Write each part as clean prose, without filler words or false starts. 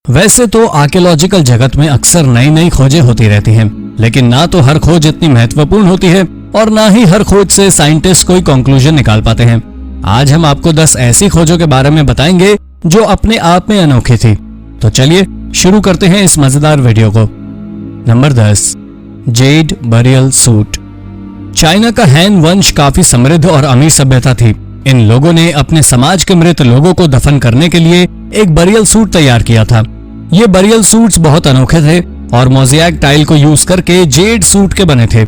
वैसे तो आर्कियोलॉजिकल जगत में अक्सर नई नई खोजें होती रहती हैं, लेकिन ना तो हर खोज इतनी महत्वपूर्ण होती है और ना ही हर खोज से साइंटिस्ट कोई कंक्लूजन निकाल पाते हैं। आज हम आपको 10 ऐसी खोजों के बारे में बताएंगे जो अपने आप में अनोखी थी। तो चलिए शुरू करते हैं इस मजेदार वीडियो को। Number 10, Z burial suit. China का हैन वंश काफी समृद्ध और अमीर सभ्यता थी। इन लोगों ने अपने समाज के मृत लोगों को दफन करने के लिए एक बरियल सूट तैयार किया था। ये बरियल सूट्स बहुत अनोखे थे और मोज़ेक टाइल को यूज करके जेड सूट के बने थे।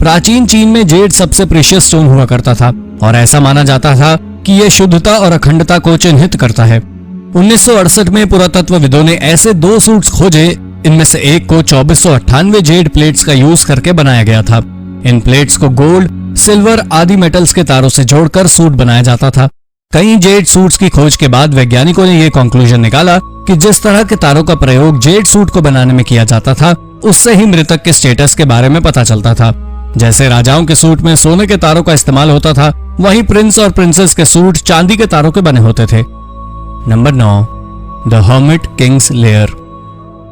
प्राचीन चीन में जेड सबसे प्रीशियस स्टोन हुआ करता था और ऐसा माना जाता था कि यह शुद्धता और अखंडता को चिन्हित करता है। 1968 में पुरातत्वविदों ने ऐसे 2 सूट्स खोजे। इनमें से एक को 2498 जेड प्लेट्स का यूज करके बनाया गया था। इन प्लेट्स को गोल्ड, सिल्वर आदि मेटल्स के तारों से जोड़कर सूट बनाया जाता था। कई जेड सूट्स की खोज के बाद वैज्ञानिकों ने यह कंक्लूजन निकाला कि जिस तरह के तारों का प्रयोग जेड सूट को बनाने में किया जाता था, उससे ही मृतक के स्टेटस के बारे में पता चलता था। जैसे राजाओं के सूट में सोने के तारों का इस्तेमाल होता था, वहीं प्रिंस और प्रिंसेस के सूट चांदी के तारों के बने होते थे। Number 9, the hermit Kings layer.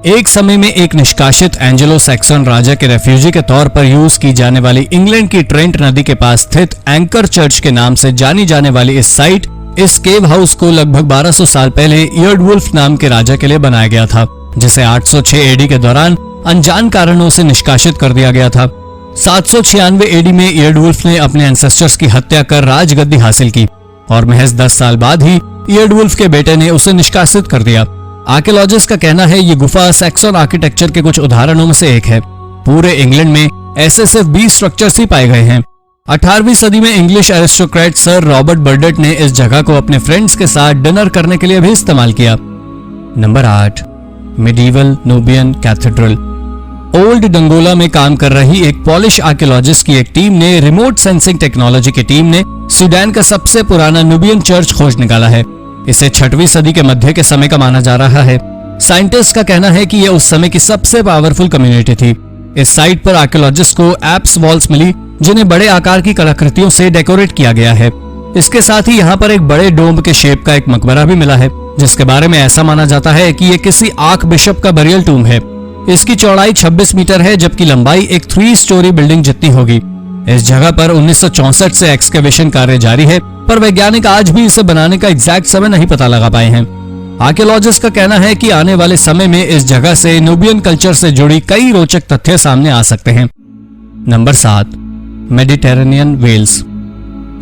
एक समय में एक निष्कासित एंजेलो सैक्सन राजा के रेफ्यूजी के तौर पर यूज की जाने वाली इंग्लैंड की ट्रेंट नदी के पास स्थित एंकर चर्च के नाम से जानी जाने वाली इस साइट, इस केव हाउस को लगभग 1200 साल पहले इयर्डवुल्फ नाम के राजा के लिए बनाया गया था, जिसे 806 एडी के दौरान अनजान कारणों से निष्कासित कर दिया गया था। 796 एडी में इयर्डवुल्फ ने अपने एंसेस्टर्स की हत्या कर राजगद्दी हासिल की और महज 10 साल बाद ही इयर्डवुल्फ के बेटे ने उसे निष्कासित कर दिया। आर्कियोलॉजिस्ट का कहना है ये गुफा सैक्सन आर्किटेक्चर के कुछ उदाहरणों में से एक है। पूरे इंग्लैंड में ऐसे सिर्फ 20 स्ट्रक्चर्स ही पाए गए हैं। 18वीं सदी में English aristocrat sir Robert birth date ने इस जगह को अपने फ्रेंड्स के साथ डिनर करने के लिए भी इस्तेमाल किया। Number 8, medieval Nubian cathedral. Old Dongola में काम कर रही एक पॉलिश आर्कियोलॉजिस्ट की एक टीम ने रिमोट सेंसिंग टेक्नोलॉजी की टीम ने सूडान का सबसे पुराना नूबियन चर्च खोज निकाला है। इसे 6वीं सदी के मध्य के समय का माना जा रहा है। साइंटिस्ट का कहना है कि यह उस समय की सबसे पावरफुल कम्युनिटी थी। इस साइट पर आर्कियोलॉजिस्ट को एप्स वॉल्स मिली, जिन्हें बड़े आकार की कलाकृतियों से डेकोरेट किया गया है। इसके साथ ही यहाँ पर एक बड़े डोम के शेप का एक मकबरा भी मिला है, जिसके बारे में ऐसा माना जाता है कि यह किसी आर्क बिशप का बरियल टूम है। इसकी चौड़ाई 26 मीटर है, जबकि लंबाई एक 3 स्टोरी बिल्डिंग जितनी होगी। इस जगह पर 1964 से एक्सकेवेशन कार्य जारी है, पर वैज्ञानिक आज भी इसे बनाने का एग्जैक्ट समय नहीं पता लगा पाए हैं। आर्कियोलॉजिस्ट का कहना है कि आने वाले समय में इस जगह से नूबियन कल्चर से जुड़ी कई रोचक तथ्य सामने आ सकते हैं। Number 7, Mediterranean whales.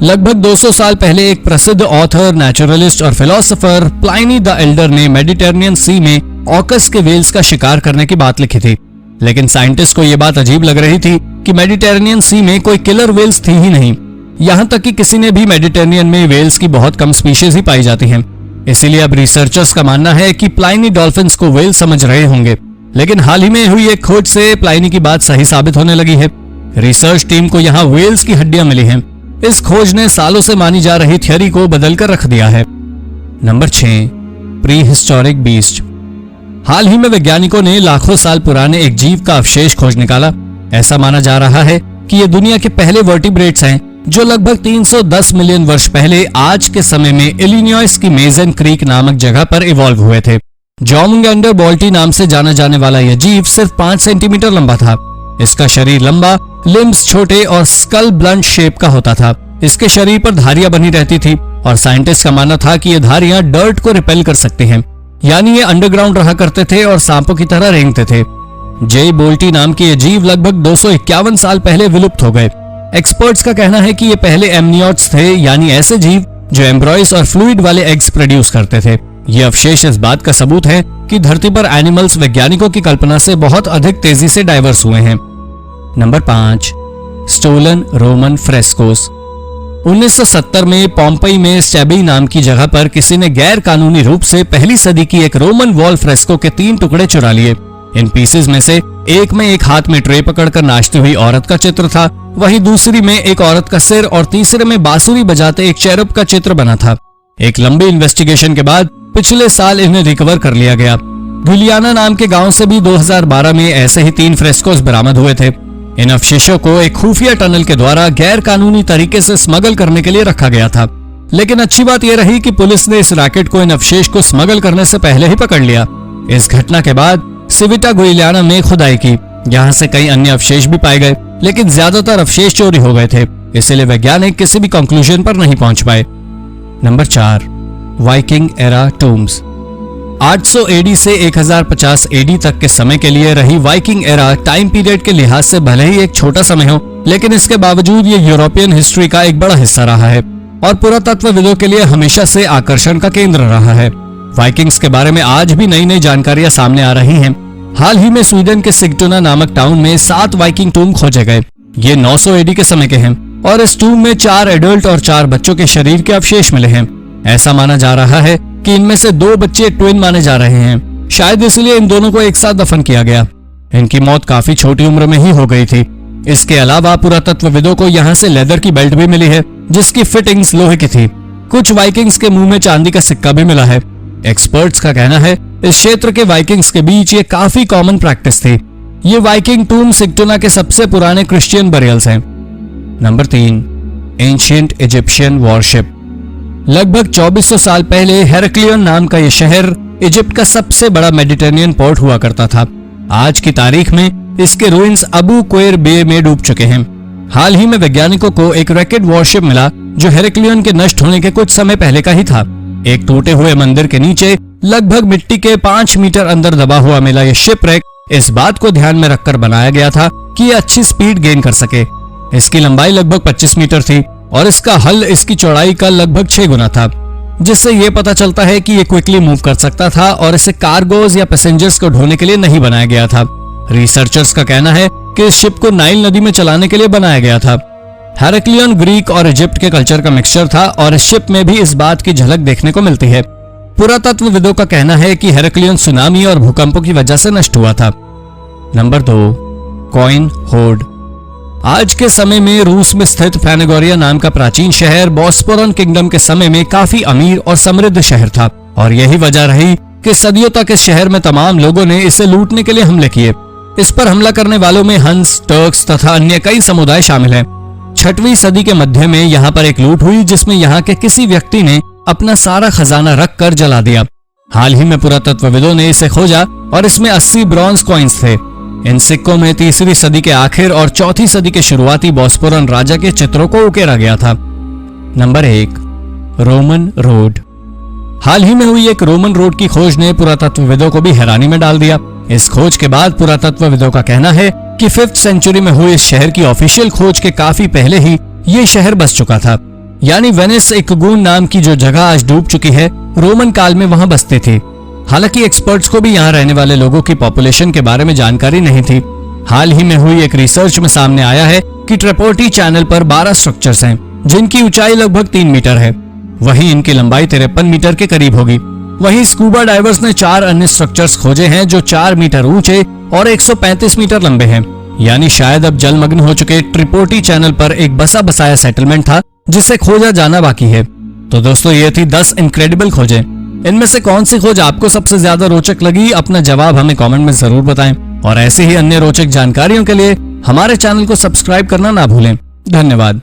लगभग 200 साल पहले एक प्रसिद्ध ऑथर, नेचुरलिस्ट और फिलोसोफर प्लाइनी द एल्डर ने मेडिटेरेनियन सी में ऑकस के व्हेल्स का शिकार करने की बात लिखी थी। लेकिन साइंटिस्ट को यह बात अजीब लग रही थी कि मेडिटेरेनियन सी में कोई किलर व्हेल्स थी ही नहीं। यहाँ तक कि किसी ने भी मेडिटेरेनियन में व्हेल्स की बहुत कम स्पीशीज ही पाई जाती हैं। इसीलिए अब रिसर्चर्स का मानना है कि प्लाइनी डॉल्फिन्स को व्हेल समझ रहे होंगे। लेकिन हाल ही में हुई एक खोज से प्लाइनी की बात सही साबित होने लगी है। रिसर्च टीम को यहाँ व्हेल्स की हड्डियां मिली हैं। इस खोज ने सालों से मानी जा रही थ्योरी को बदलकर रख दिया है। Number 6, prehistoric beast. हाल ही में वैज्ञानिकों ने लाखों साल पुराने एक जीव का अवशेष खोज निकाला। ऐसा माना जा रहा है कि ये दुनिया के पहले वर्टिब्रेट्स हैं जो लगभग 310 मिलियन वर्ष पहले आज के समय में इलिनॉइस की मेजन क्रीक नामक जगह पर इवॉल्व हुए थे। जोमगैंडर बोल्टी नाम से जाना जाने वाला यह जीव सिर्फ 5 सेंटीमीटर लंबा था। इसका शरीर लंबा, लिम्स छोटे और स्कल ब्लंट शेप का होता था। इसके शरीर पर धारियां बनी रहती थी और साइंटिस्ट का मानना था कि ये धारियां डर्ट को रिपेल कर सकती हैं, यानी ये अंडरग्राउंड रहा करते थे और सांपों की तरह रेंगते थे। जे बोल्टी नाम के ये जीव लगभग 251 साल पहले विलुप्त हो गए। एक्सपर्ट्स का कहना है कि ये पहले एमनियोट्स थे, यानी ऐसे जीव जो एम्ब्रॉयस और फ्लूइड वाले एग्स प्रोड्यूस करते थे। ये अवशेष इस बात का सबूत है कि धरती पर एनिमल्स वैज्ञानिकों की कल्पना से बहुत अधिक तेजी से डाइवर्स हुए हैं। Number 5, stolen Roman frescoes. 1970 में पोम्पई में स्टेबी नाम की जगह पर किसी ने गैर कानूनी रूप से पहली सदी की एक रोमन वॉल फ्रेस्को के 3 टुकड़े चुरा लिए। इन पीसेस में से एक में एक हाथ में ट्रे पकड़कर नाचती हुई औरत का चित्र था, वहीं दूसरी में एक औरत का सिर और तीसरे में बांसुरी बजाते एक चेरुब का चित्र बना था। एक लंबी इन्वेस्टिगेशन के बाद पिछले साल इन्हें रिकवर कर लिया गया। गुलियाना नाम के गांव से भी 2012 में ऐसे ही 3 फ्रेस्कोस बरामद हुए थे। इन अवशेषों को एक खुफिया टनल के द्वारा गैर कानूनी तरीके से स्मगल करने के लिए रखा गया था, लेकिन अच्छी बात यह रही कि पुलिस ने इस रैकेट को इन अवशेष को स्मगल करने से पहले ही पकड़ लिया। इस घटना के बाद सिविटा गुइलियाना में खुदाई की। यहाँ से कई अन्य अवशेष भी पाए गए, लेकिन ज्यादातर अवशेष चोरी हो गए थे, इसलिए वैज्ञानिक किसी भी कंक्लूजन पर नहीं पहुंच पाए। Number 4, Viking era tombs. 800 AD से 1050 एडी तक के समय के लिए रही वाइकिंग एरा टाइम पीरियड के लिहाज से भले ही एक छोटा समय हो, लेकिन इसके बावजूद ये यूरोपियन हिस्ट्री का एक बड़ा हिस्सा रहा है और पुरातत्वविदों के लिए हमेशा से आकर्षण का केंद्र रहा है। वाइकिंग्स के बारे में आज भी नई नई जानकारियां सामने आ रही हैं। हाल ही में स्वीडन के सिग्टुना नामक टाउन में 7 वाइकिंग टूम खोजे गए। ये 900 एडी के समय के हैं और इस टूम में 4 एडल्ट और 4 बच्चों के शरीर के अवशेष मिले हैं। ऐसा माना जा रहा है कि इनमें से 2 बच्चे ट्विन माने जा रहे हैं। शायद इसलिए इन दोनों को एक साथ दफन किया गया। इनकी मौत काफी छोटी उम्र में ही हो गई थी। इसके अलावा पुरातत्वविदों को यहाँ से लेदर की बेल्ट भी मिली है, जिसकी फिटिंग्स लोहे की थी। कुछ वाइकिंग्स के मुंह में चांदी का सिक्का भी मिला है। एक्सपर्ट्स का कहना है इस क्षेत्र के वाइकिंग्स के बीच ये काफी कॉमन प्रैक्टिस थी। ये वाइकिंग टूम सिग्टुना के सबसे पुराने क्रिश्चियन बरियल्स हैं। Number 3, ancient Egyptian worship. लगभग 2400 साल पहले हेराक्लियन नाम का यह शहर इजिप्ट का सबसे बड़ा मेडिटेरेनियन पोर्ट हुआ करता था। आज की तारीख में इसके रुइंस अबू क्वेर बे में डूब चुके हैं। हाल ही में वैज्ञानिकों को एक रैकेट वॉरशिप मिला जो हेराक्लियन के नष्ट होने के कुछ समय पहले का ही था। एक टूटे हुए मंदिर के नीचे लगभग मिट्टी के 5 मीटर अंदर दबा हुआ मिला यह शिपरेक इस बात को ध्यान में रखकर बनाया गया था कि यह अच्छी स्पीड गेन कर सके। इसकी लंबाई लगभग 25 मीटर थी और इसका हल इसकी चौड़ाई का लगभग 6 गुना था, जिससे यह पता चलता है कि यह क्विकली मूव कर सकता था और इसे कार्गोज या पैसेंजर्स को ढोने के लिए नहीं बनाया गया था। रिसर्चर्स का कहना है कि इस शिप को नाइल नदी में चलाने के लिए बनाया गया था। हेराक्लियन ग्रीक और इजिप्ट के कल्चर का मिक्सचर था और इस शिप में भी इस बात की झलक देखने को मिलती है। पुरातत्वविदों का कहना है कि हेराक्लियन सुनामी और भूकंपों की वजह से नष्ट हुआ था। Number 2, coin horde. आज के समय में रूस में स्थित फैनेगोरिया नाम का प्राचीन शहर बॉस्पोरन किंगडम के समय में काफी अमीर और समृद्ध शहर था और यही वजह रही कि सदियों तक इस शहर में तमाम लोगों ने इसे लूटने के लिए हमले किए। इस पर हमला करने वालों में हंस, टर्क्स तथा अन्य कई समुदाय शामिल हैं। 6वीं सदी के मध्य में यहाँ पर एक लूट हुई जिसमें यहाँ के किसी व्यक्ति ने अपना सारा खजाना रख कर जला दिया। हाल ही में पुरातत्वविदों ने इसे खोजा और इसमें 80 ब्रॉन्ज कॉइन्स थे। इन सिक्कों में 3वीं सदी के आखिर और 4वीं सदी के शुरुआती बॉस्पोरन राजा के चित्रों को उकेरा गया था। Number 1, Roman road. हाल ही में हुई एक रोमन रोड की खोज ने पुरातत्वविदों को भी हैरानी में डाल दिया। इस खोज के बाद पुरातत्वविदों का कहना है कि 5th सेंचुरी में हुई इस शहर की ऑफिशियल खोज के काफी पहले ही ये शहर बस चुका था। यानी वेनिस इक्गुन नाम की जो जगह आज डूब चुकी है, रोमन काल में वहां बसती थी। हालांकि एक्सपर्ट्स को भी यहाँ रहने वाले लोगों की पॉपुलेशन के बारे में जानकारी नहीं थी। हाल ही में हुई एक रिसर्च में सामने आया है कि ट्रेपोर्टी चैनल पर 12 स्ट्रक्चर्स हैं, जिनकी ऊंचाई लगभग 3 मीटर है। वहीं इनकी लंबाई 53 मीटर के करीब होगी। वहीं स्कूबा डाइवर्स ने 4 अन्य स्ट्रक्चर्स खोजे हैं जो 4 मीटर ऊंचे और 135 मीटर लंबे हैं। यानी शायद अब जलमग्न हो चुके ट्रिपोर्टी चैनल पर एक बसा बसाया सेटलमेंट था जिसे खोजा जाना बाकी है। तो दोस्तों, ये थी 10 इनक्रेडिबल खोजें। इनमें से कौन सी खोज आपको सबसे ज्यादा रोचक लगी? अपना जवाब हमें कमेंट में जरूर बताएं और ऐसे ही अन्य रोचक जानकारियों के लिए हमारे चैनल को सब्सक्राइब करना ना भूलें। धन्यवाद।